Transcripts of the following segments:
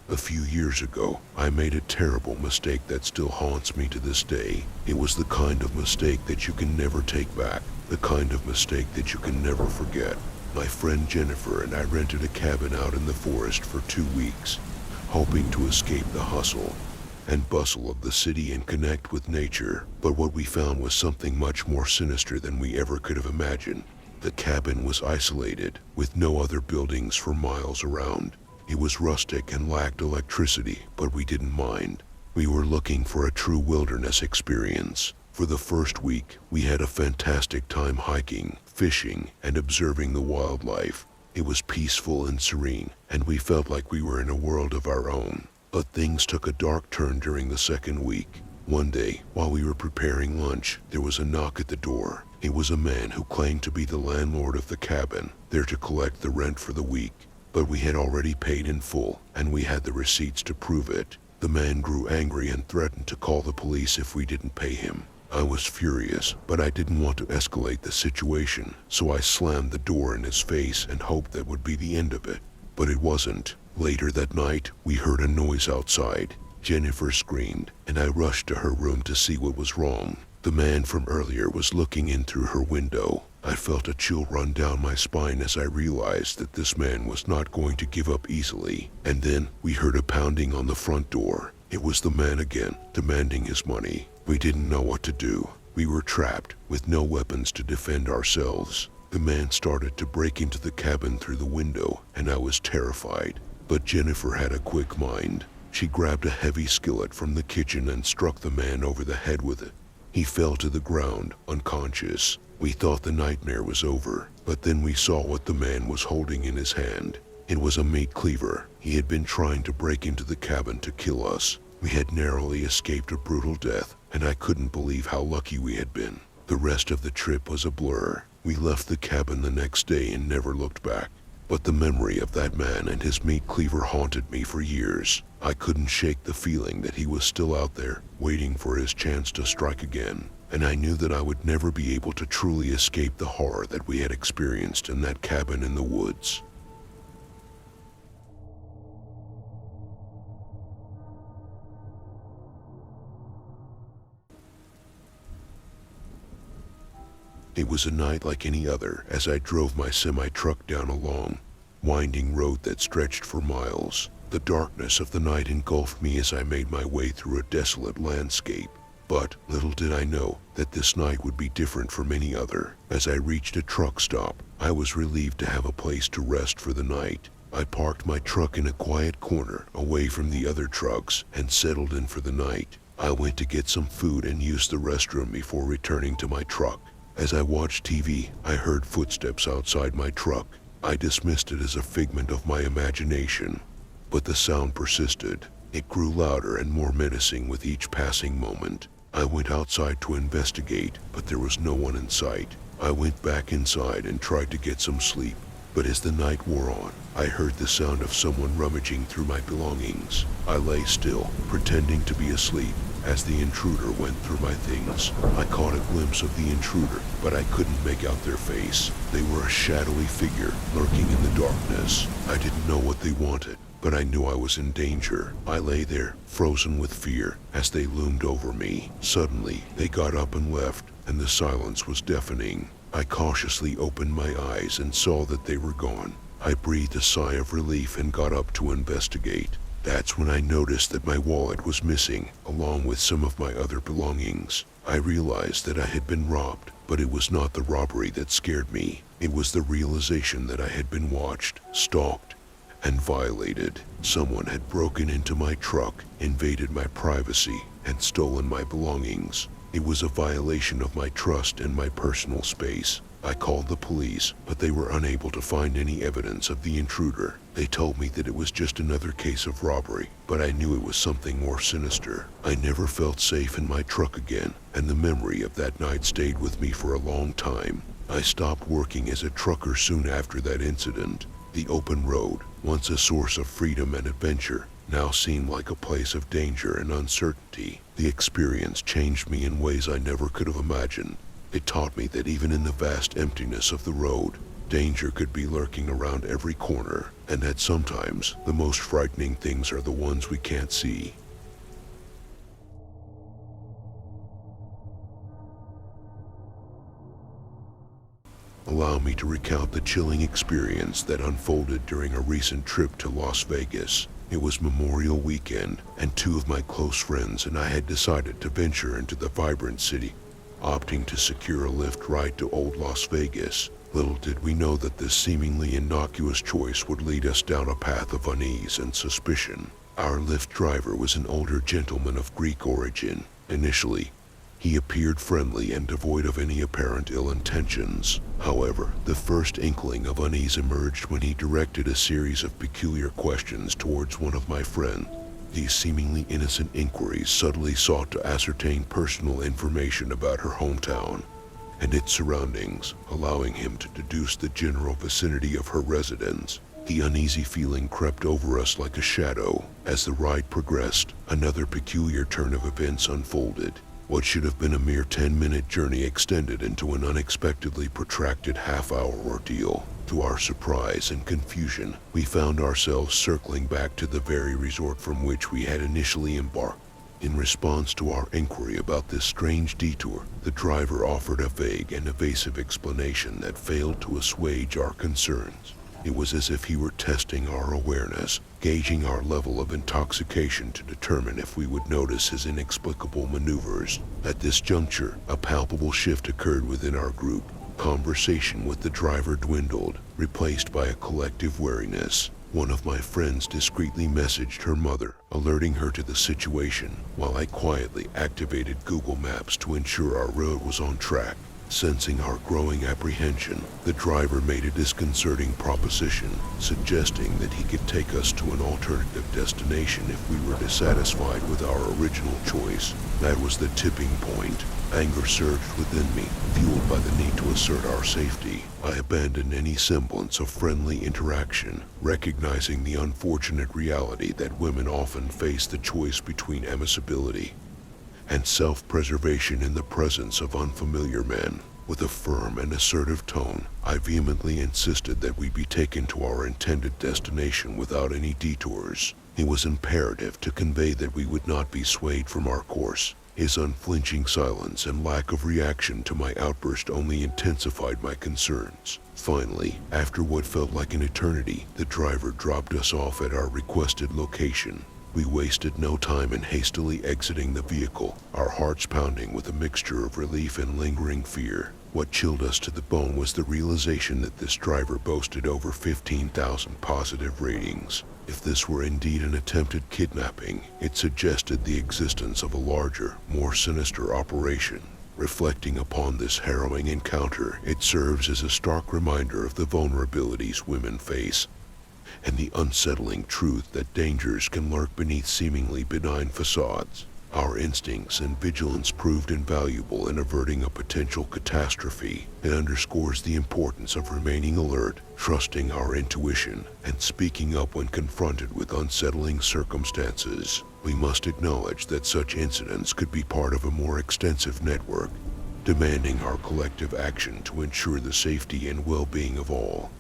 A few years ago, I made a terrible mistake that still haunts me to this day. It was the kind of mistake that you can never take back, the kind of mistake that you can never forget. My friend Jennifer and I rented a cabin out in the forest for 2 weeks, hoping to escape the hustle and bustle of the city and connect with nature. But what we found was something much more sinister than we ever could have imagined. The cabin was isolated, with no other buildings for miles around. It was rustic and lacked electricity, but we didn't mind. We were looking for a true wilderness experience. For the first week, we had a fantastic time hiking, fishing, and observing the wildlife. It was peaceful and serene, and we felt like we were in a world of our own. But things took a dark turn during the second week. One day, while we were preparing lunch, there was a knock at the door. It was a man who claimed to be the landlord of the cabin, there to collect the rent for the week. But we had already paid in full, and we had the receipts to prove it. The man grew angry and threatened to call the police if we didn't pay him. I was furious, but I didn't want to escalate the situation, so I slammed the door in his face and hoped that would be the end of it. But it wasn't. Later that night, we heard a noise outside. Jennifer screamed, and I rushed to her room to see what was wrong. The man from earlier was looking in through her window. I felt a chill run down my spine as I realized that this man was not going to give up easily. And then we heard a pounding on the front door. It was the man again, demanding his money. We didn't know what to do. We were trapped, with no weapons to defend ourselves. The man started to break into the cabin through the window, and I was terrified. But Jennifer had a quick mind. She grabbed a heavy skillet from the kitchen and struck the man over the head with it. He fell to the ground, unconscious. We thought the nightmare was over, but then we saw what the man was holding in his hand. It was a meat cleaver. He had been trying to break into the cabin to kill us. We had narrowly escaped a brutal death, and I couldn't believe how lucky we had been. The rest of the trip was a blur. We left the cabin the next day and never looked back. But the memory of that man and his meat cleaver haunted me for years. I couldn't shake the feeling that he was still out there, waiting for his chance to strike again. And I knew that I would never be able to truly escape the horror that we had experienced in that cabin in the woods. It was a night like any other as I drove my semi-truck down a long, winding road that stretched for miles. The darkness of the night engulfed me as I made my way through a desolate landscape. But little did I know that this night would be different from any other. As I reached a truck stop, I was relieved to have a place to rest for the night. I parked my truck in a quiet corner away from the other trucks and settled in for the night. I went to get some food and used the restroom before returning to my truck. As I watched TV, I heard footsteps outside my truck. I dismissed it as a figment of my imagination. But the sound persisted. It grew louder and more menacing with each passing moment. I went outside to investigate, but there was no one in sight. I went back inside and tried to get some sleep. But as the night wore on, I heard the sound of someone rummaging through my belongings. I lay still, pretending to be asleep, as the intruder went through my things. I caught a glimpse of the intruder, but I couldn't make out their face. They were a shadowy figure, lurking in the darkness. I didn't know what they wanted, but I knew I was in danger. I lay there, frozen with fear, as they loomed over me. Suddenly, they got up and left, and the silence was deafening. I cautiously opened my eyes and saw that they were gone. I breathed a sigh of relief and got up to investigate. That's when I noticed that my wallet was missing, along with some of my other belongings. I realized that I had been robbed, but it was not the robbery that scared me. It was the realization that I had been watched, stalked, and violated. Someone had broken into my truck, invaded my privacy, and stolen my belongings. It was a violation of my trust and my personal space. I called the police, but they were unable to find any evidence of the intruder. They told me that it was just another case of robbery, but I knew it was something more sinister. I never felt safe in my truck again, and the memory of that night stayed with me for a long time. I stopped working as a trucker soon after that incident. The open road, once a source of freedom and adventure, now seemed like a place of danger and uncertainty. The experience changed me in ways I never could have imagined. It taught me that even in the vast emptiness of the road, danger could be lurking around every corner. and that sometimes the most frightening things are the ones we can't see. Allow me to recount the chilling experience that unfolded during a recent trip to Las Vegas. It was Memorial Weekend, and two of my close friends and I had decided to venture into the vibrant city, opting to secure a Lyft ride to Old Las Vegas. Little did we know that this seemingly innocuous choice would lead us down a path of unease and suspicion. Our Lyft driver was an older gentleman of Greek origin. Initially, he appeared friendly and devoid of any apparent ill intentions. However, the first inkling of unease emerged when he directed a series of peculiar questions towards one of my friends. These seemingly innocent inquiries subtly sought to ascertain personal information about her hometown and its surroundings, allowing him to deduce the general vicinity of her residence. The uneasy feeling crept over us like a shadow. As the ride progressed, another peculiar turn of events unfolded. What should have been a mere 10-minute journey extended into an unexpectedly protracted half-hour ordeal. To our surprise and confusion, we found ourselves circling back to the very resort from which we had initially embarked. In response to our inquiry about this strange detour, the driver offered a vague and evasive explanation that failed to assuage our concerns. It was as if he were testing our awareness, gauging our level of intoxication to determine if we would notice his inexplicable maneuvers. At this juncture, a palpable shift occurred within our group. Conversation with the driver dwindled, replaced by a collective wariness. One of my friends discreetly messaged her mother, alerting her to the situation, while I quietly activated Google Maps to ensure our road was on track. Sensing our growing apprehension, the driver made a disconcerting proposition, suggesting that he could take us to an alternative destination if we were dissatisfied with our original choice. That was the tipping point. Anger surged within me, fueled by the need to assert our safety. I abandoned any semblance of friendly interaction, recognizing the unfortunate reality that women often face the choice between amicability and self-preservation in the presence of unfamiliar men. With a firm and assertive tone, I vehemently insisted that we be taken to our intended destination without any detours. It was imperative to convey that we would not be swayed from our course. His unflinching silence and lack of reaction to my outburst only intensified my concerns. Finally, after what felt like an eternity, the driver dropped us off at our requested location. We wasted no time in hastily exiting the vehicle, our hearts pounding with a mixture of relief and lingering fear. What chilled us to the bone was the realization that this driver boasted over 15,000 positive ratings. If this were indeed an attempted kidnapping, it suggested the existence of a larger, more sinister operation. Reflecting upon this harrowing encounter, it serves as a stark reminder of the vulnerabilities women face, and the unsettling truth that dangers can lurk beneath seemingly benign facades. Our instincts and vigilance proved invaluable in averting a potential catastrophe. It underscores the importance of remaining alert, trusting our intuition, and speaking up when confronted with unsettling circumstances. We must acknowledge that such incidents could be part of a more extensive network, demanding our collective action to ensure the safety and well-being of all.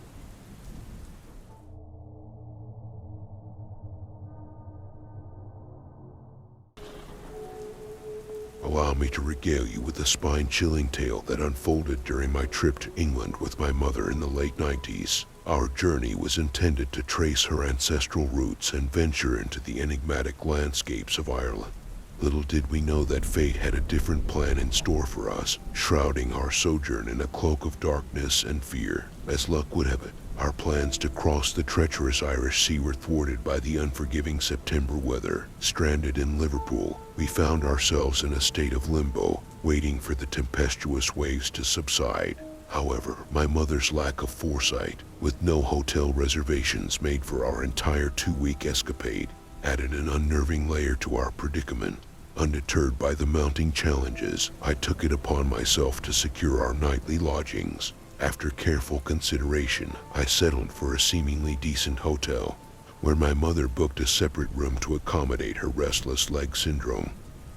Allow me to regale you with a spine-chilling tale that unfolded during my trip to England with my mother in the late 90s. Our journey was intended to trace her ancestral roots and venture into the enigmatic landscapes of Ireland. Little did we know that fate had a different plan in store for us, shrouding our sojourn in a cloak of darkness and fear. As luck would have it, our plans to cross the treacherous Irish Sea were thwarted by the unforgiving September weather. Stranded in Liverpool, we found ourselves in a state of limbo, waiting for the tempestuous waves to subside. However, my mother's lack of foresight, with no hotel reservations made for our entire 2-week escapade, added an unnerving layer to our predicament. Undeterred by the mounting challenges, I took it upon myself to secure our nightly lodgings. After careful consideration, I settled for a seemingly decent hotel, where my mother booked a separate room to accommodate her restless leg syndrome,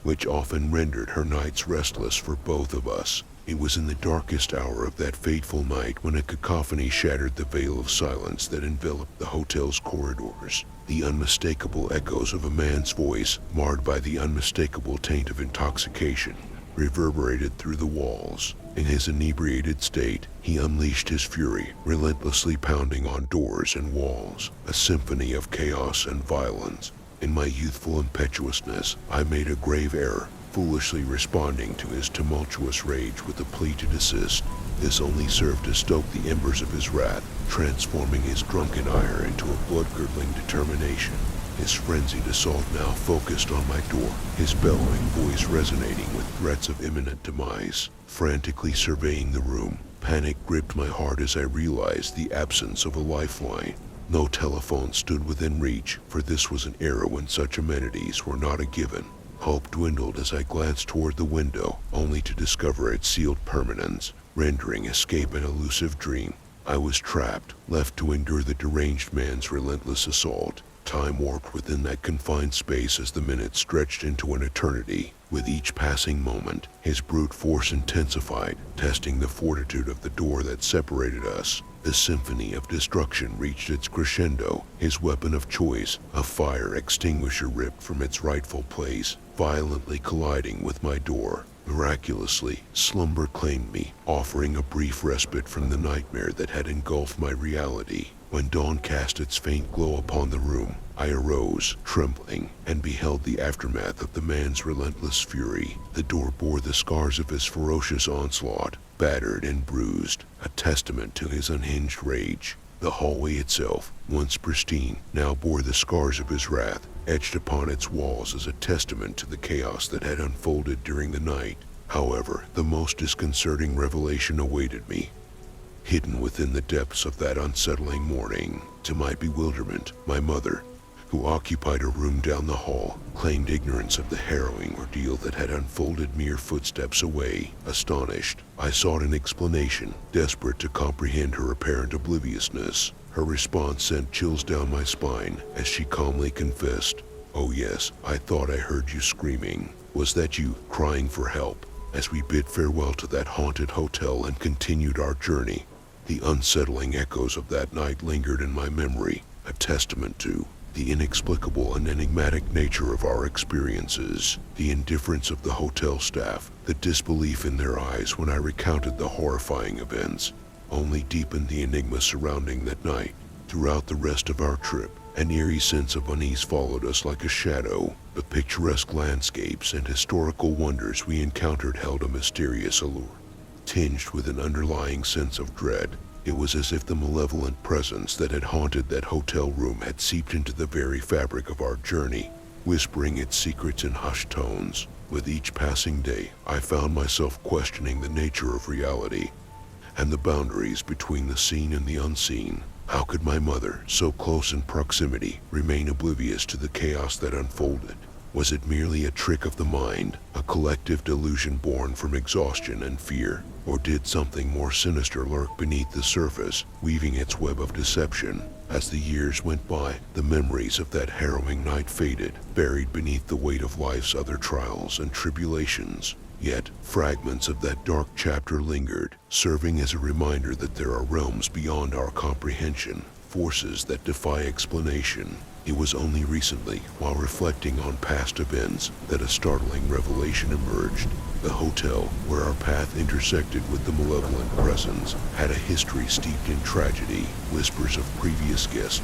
which often rendered her nights restless for both of us. It was in the darkest hour of that fateful night when a cacophony shattered the veil of silence that enveloped the hotel's corridors. The unmistakable echoes of a man's voice, marred by the unmistakable taint of intoxication, reverberated through the walls. In his inebriated state, he unleashed his fury, relentlessly pounding on doors and walls, a symphony of chaos and violence. In my youthful impetuousness, I made a grave error, foolishly responding to his tumultuous rage with a plea to desist. This only served to stoke the embers of his wrath, transforming his drunken ire into a blood-curdling determination. His frenzied assault now focused on my door, his bellowing voice resonating with threats of imminent demise. Frantically surveying the room, panic gripped my heart as I realized the absence of a lifeline. No telephone stood within reach, for this was an era when such amenities were not a given. Hope dwindled as I glanced toward the window, only to discover its sealed permanence, rendering escape an elusive dream. I was trapped, left to endure the deranged man's relentless assault. Time warped within that confined space as the minutes stretched into an eternity. With each passing moment, his brute force intensified, testing the fortitude of the door that separated us. The symphony of destruction reached its crescendo, his weapon of choice, a fire extinguisher ripped from its rightful place, violently colliding with my door. Miraculously, slumber claimed me, offering a brief respite from the nightmare that had engulfed my reality. When dawn cast its faint glow upon the room, I arose, trembling, and beheld the aftermath of the man's relentless fury. The door bore the scars of his ferocious onslaught, battered and bruised, a testament to his unhinged rage. The hallway itself, once pristine, now bore the scars of his wrath, etched upon its walls as a testament to the chaos that had unfolded during the night. However, the most disconcerting revelation awaited me. Hidden within the depths of that unsettling morning, to my bewilderment, my mother, who occupied a room down the hall, claimed ignorance of the harrowing ordeal that had unfolded mere footsteps away. Astonished, I sought an explanation, desperate to comprehend her apparent obliviousness. Her response sent chills down my spine as she calmly confessed, "Oh yes, I thought I heard you screaming. Was that you, crying for help?" As we bid farewell to that haunted hotel and continued our journey, the unsettling echoes of that night lingered in my memory, a testament to the inexplicable and enigmatic nature of our experiences. The indifference of the hotel staff, the disbelief in their eyes when I recounted the horrifying events, only deepened the enigma surrounding that night. Throughout the rest of our trip, an eerie sense of unease followed us like a shadow. The picturesque landscapes and historical wonders we encountered held a mysterious allure, tinged with an underlying sense of dread. It was as if the malevolent presence that had haunted that hotel room had seeped into the very fabric of our journey, whispering its secrets in hushed tones. With each passing day, I found myself questioning the nature of reality and the boundaries between the seen and the unseen. How could my mother, so close in proximity, remain oblivious to the chaos that unfolded? Was it merely a trick of the mind, a collective delusion born from exhaustion and fear? Or did something more sinister lurk beneath the surface, weaving its web of deception? As the years went by, the memories of that harrowing night faded, buried beneath the weight of life's other trials and tribulations. Yet, fragments of that dark chapter lingered, serving as a reminder that there are realms beyond our comprehension, forces that defy explanation. It was only recently, while reflecting on past events, that a startling revelation emerged. The hotel, where our path intersected with the malevolent presence, had a history steeped in tragedy. Whispers of previous guests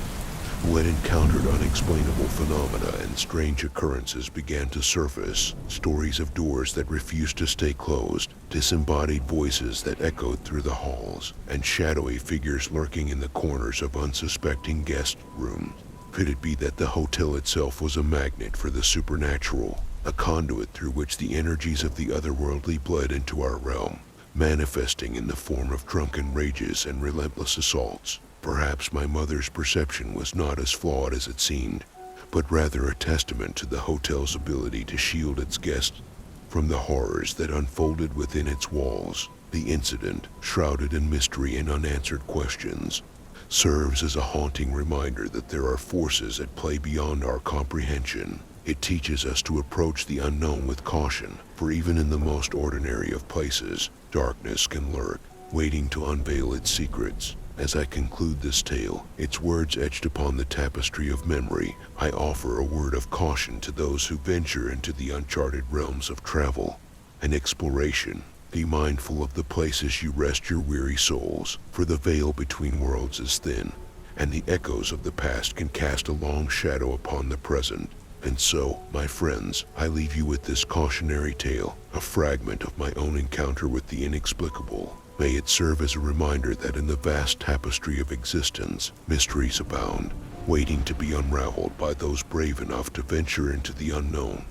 who had encountered unexplainable phenomena and strange occurrences began to surface. Stories of doors that refused to stay closed, disembodied voices that echoed through the halls, and shadowy figures lurking in the corners of unsuspecting guest rooms. Could it be that the hotel itself was a magnet for the supernatural, a conduit through which the energies of the otherworldly bled into our realm, manifesting in the form of drunken rages and relentless assaults? Perhaps my mother's perception was not as flawed as it seemed, but rather a testament to the hotel's ability to shield its guests from the horrors that unfolded within its walls. The incident, shrouded in mystery and unanswered questions, serves as a haunting reminder that there are forces at play beyond our comprehension. It teaches us to approach the unknown with caution, for even in the most ordinary of places, darkness can lurk, waiting to unveil its secrets. As I conclude this tale, its words etched upon the tapestry of memory, I offer a word of caution to those who venture into the uncharted realms of travel and exploration. Be mindful of the places you rest your weary souls, for the veil between worlds is thin, and the echoes of the past can cast a long shadow upon the present. And so, my friends, I leave you with this cautionary tale, a fragment of my own encounter with the inexplicable. May it serve as a reminder that in the vast tapestry of existence, mysteries abound, waiting to be unraveled by those brave enough to venture into the unknown.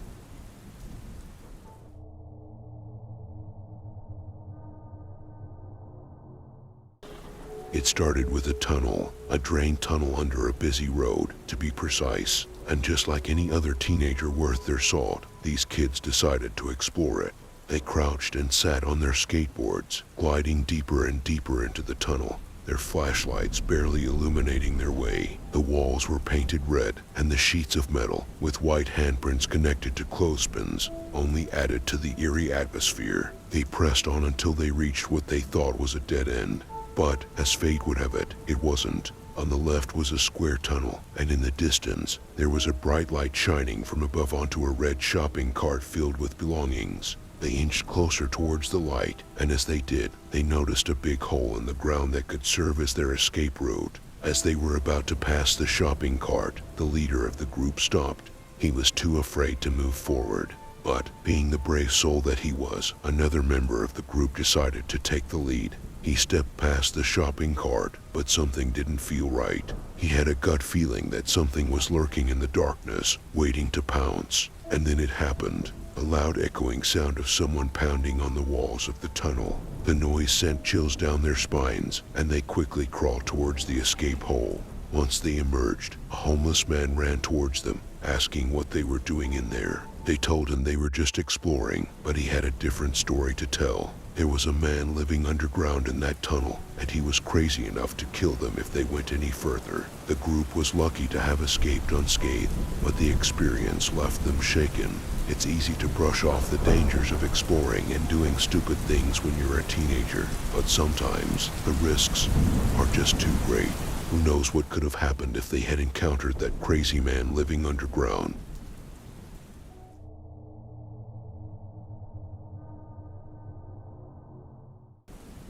It started with a tunnel, a drain tunnel under a busy road, to be precise. And just like any other teenager worth their salt, these kids decided to explore it. They crouched and sat on their skateboards, gliding deeper and deeper into the tunnel, their flashlights barely illuminating their way. The walls were painted red, and the sheets of metal, with white handprints connected to clothespins, only added to the eerie atmosphere. They pressed on until they reached what they thought was a dead end. But, as fate would have it, it wasn't. On the left was a square tunnel, and in the distance, there was a bright light shining from above onto a red shopping cart filled with belongings. They inched closer towards the light, and as they did, they noticed a big hole in the ground that could serve as their escape route. As they were about to pass the shopping cart, the leader of the group stopped. He was too afraid to move forward. But, being the brave soul that he was, another member of the group decided to take the lead. He stepped past the shopping cart, but something didn't feel right. He had a gut feeling that something was lurking in the darkness, waiting to pounce. And then it happened. A loud echoing sound of someone pounding on the walls of the tunnel. The noise sent chills down their spines, and they quickly crawled towards the escape hole. Once they emerged, a homeless man ran towards them, asking what they were doing in there. They told him they were just exploring, but he had a different story to tell. There was a man living underground in that tunnel, and he was crazy enough to kill them if they went any further. The group was lucky to have escaped unscathed, but the experience left them shaken. It's easy to brush off the dangers of exploring and doing stupid things when you're a teenager, but sometimes the risks are just too great. Who knows what could have happened if they had encountered that crazy man living underground?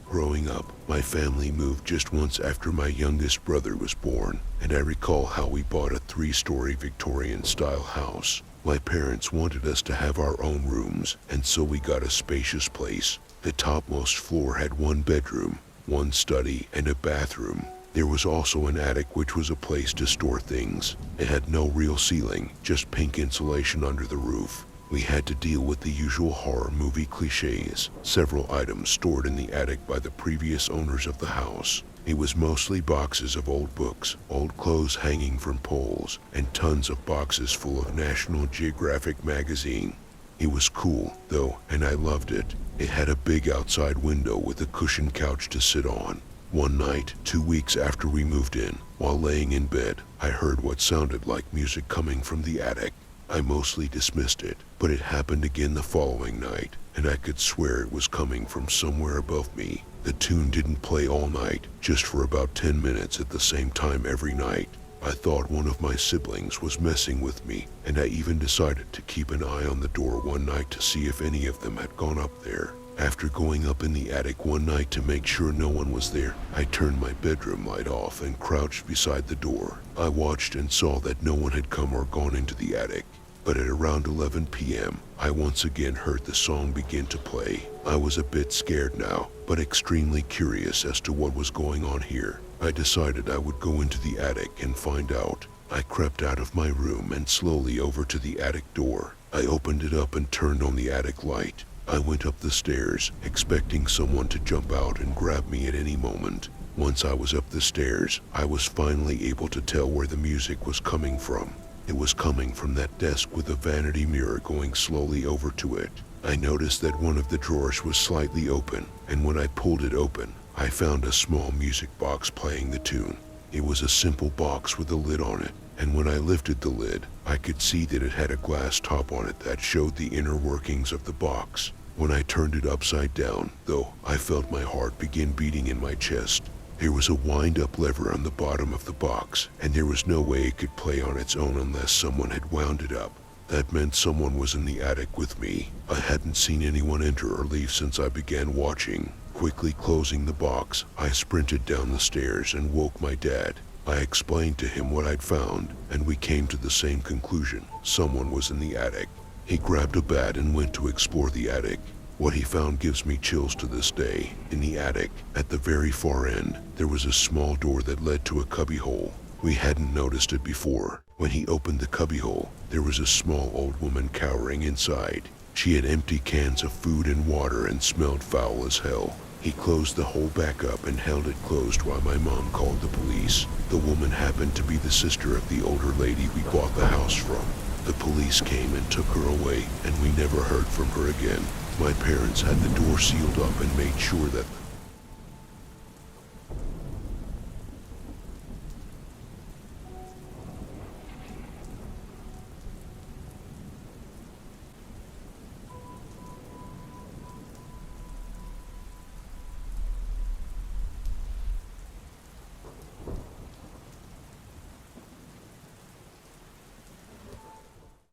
Growing up, my family moved just once after my youngest brother was born, and I recall how we bought a 3-story Victorian-style house. My parents wanted us to have our own rooms, and so we got a spacious place. The topmost floor had 1 bedroom, 1 study, and a bathroom. There was also an attic, which was a place to store things. It had no real ceiling, just pink insulation under the roof. We had to deal with the usual horror movie cliches. Several items stored in the attic by the previous owners of the house. It was mostly boxes of old books, old clothes hanging from poles, and tons of boxes full of National Geographic magazine. It was cool, though, and I loved it. It had a big outside window with a cushioned couch to sit on. One night, 2 weeks after we moved in, while laying in bed, I heard what sounded like music coming from the attic. I mostly dismissed it, but it happened again the following night, and I could swear it was coming from somewhere above me. The tune didn't play all night, just for about 10 minutes at the same time every night. I thought one of my siblings was messing with me, and I even decided to keep an eye on the door one night to see if any of them had gone up there. After going up in the attic one night to make sure no one was there, I turned my bedroom light off and crouched beside the door. I watched and saw that no one had come or gone into the attic. But at around 11 p.m., I once again heard the song begin to play. I was a bit scared now, but extremely curious as to what was going on here. I decided I would go into the attic and find out. I crept out of my room and slowly over to the attic door. I opened it up and turned on the attic light. I went up the stairs, expecting someone to jump out and grab me at any moment. Once I was up the stairs, I was finally able to tell where the music was coming from. It was coming from that desk with a vanity mirror going slowly over to it. I noticed that one of the drawers was slightly open, and when I pulled it open, I found a small music box playing the tune. It was a simple box with a lid on it. and when I lifted the lid, I could see that it had a glass top on it that showed the inner workings of the box. When I turned it upside down, though, I felt my heart begin beating in my chest. There was a wind-up lever on the bottom of the box, and there was no way it could play on its own unless someone had wound it up. That meant someone was in the attic with me. I hadn't seen anyone enter or leave since I began watching. Quickly closing the box, I sprinted down the stairs and woke my dad. I explained to him what I'd found, and we came to the same conclusion. Someone was in the attic. He grabbed a bat and went to explore the attic. What he found gives me chills to this day. In the attic, at the very far end, there was a small door that led to a cubbyhole. We hadn't noticed it before. When he opened the cubbyhole, there was a small old woman cowering inside. She had empty cans of food and water and smelled foul as hell. He closed the hole back up and held it closed while my mom called the police. The woman happened to be the sister of the older lady we bought the house from. The police came and took her away, and we never heard from her again. My parents had the door sealed up and made sure that